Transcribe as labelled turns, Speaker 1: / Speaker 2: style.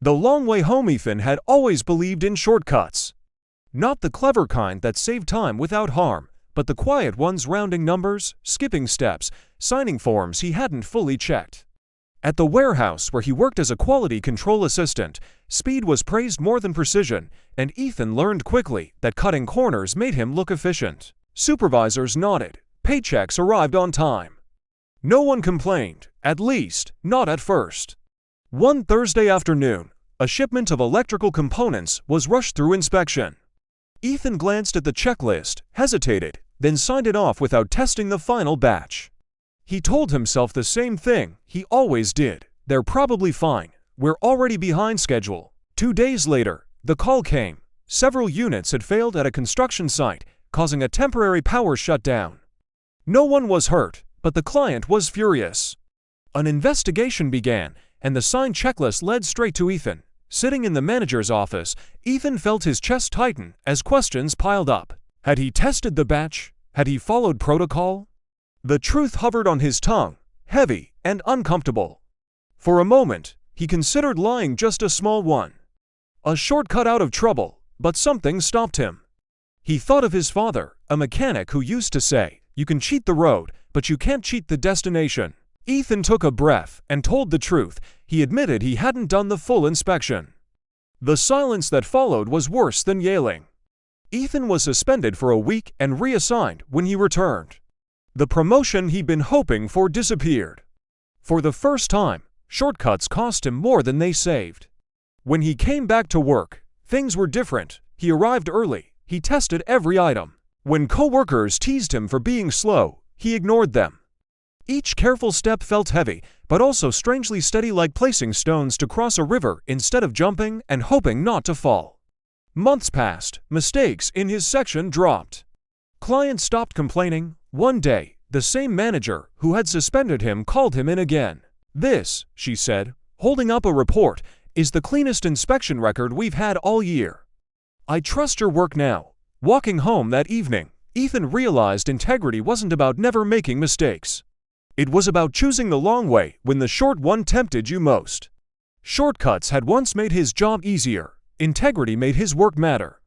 Speaker 1: The long way home Ethan had always believed in shortcuts. Not the clever kind that saved time without harm, but the quiet ones rounding numbers, skipping steps, signing forms he hadn't fully checked. At the warehouse where he worked as a quality control assistant, speed was praised more than precision, and Ethan learned quickly that cutting corners made him look efficient. Supervisors nodded. Paychecks arrived on time. No one complained, at least, not at first. One Thursday afternoon, a shipment of electrical components was rushed through inspection. Ethan glanced at the checklist, hesitated, then signed it off without testing the final batch. He told himself the same thing he always did. They're probably fine. We're already behind schedule. 2 days later, the call came. Several units had failed at a construction site, causing a temporary power shutdown. No one was hurt, but the client was furious. An investigation began, and the signed checklist led straight to Ethan. Sitting in the manager's office, Ethan felt his chest tighten as questions piled up. Had he tested the batch? Had he followed protocol? The truth hovered on his tongue, heavy and uncomfortable. For a moment, he considered lying, just a small one. A shortcut out of trouble, but something stopped him. He thought of his father, a mechanic who used to say, "You can cheat the road, but you can't cheat the destination." Ethan took a breath and told the truth. He admitted he hadn't done the full inspection. The silence that followed was worse than yelling. Ethan was suspended for a week and reassigned when he returned. The promotion he'd been hoping for disappeared. For the first time, shortcuts cost him more than they saved. When he came back to work, things were different. He arrived early. He tested every item. When coworkers teased him for being slow, he ignored them. Each careful step felt heavy, but also strangely steady, like placing stones to cross a river instead of jumping and hoping not to fall. Months passed. Mistakes in his section dropped. Clients stopped complaining. One day, the same manager who had suspended him called him in again. "This," she said, holding up a report, "is the cleanest inspection record we've had all year. I trust your work now." Walking home that evening, Ethan realized integrity wasn't about never making mistakes. It was about choosing the long way when the short one tempted you most. Shortcuts had once made his job easier. Integrity made his work matter.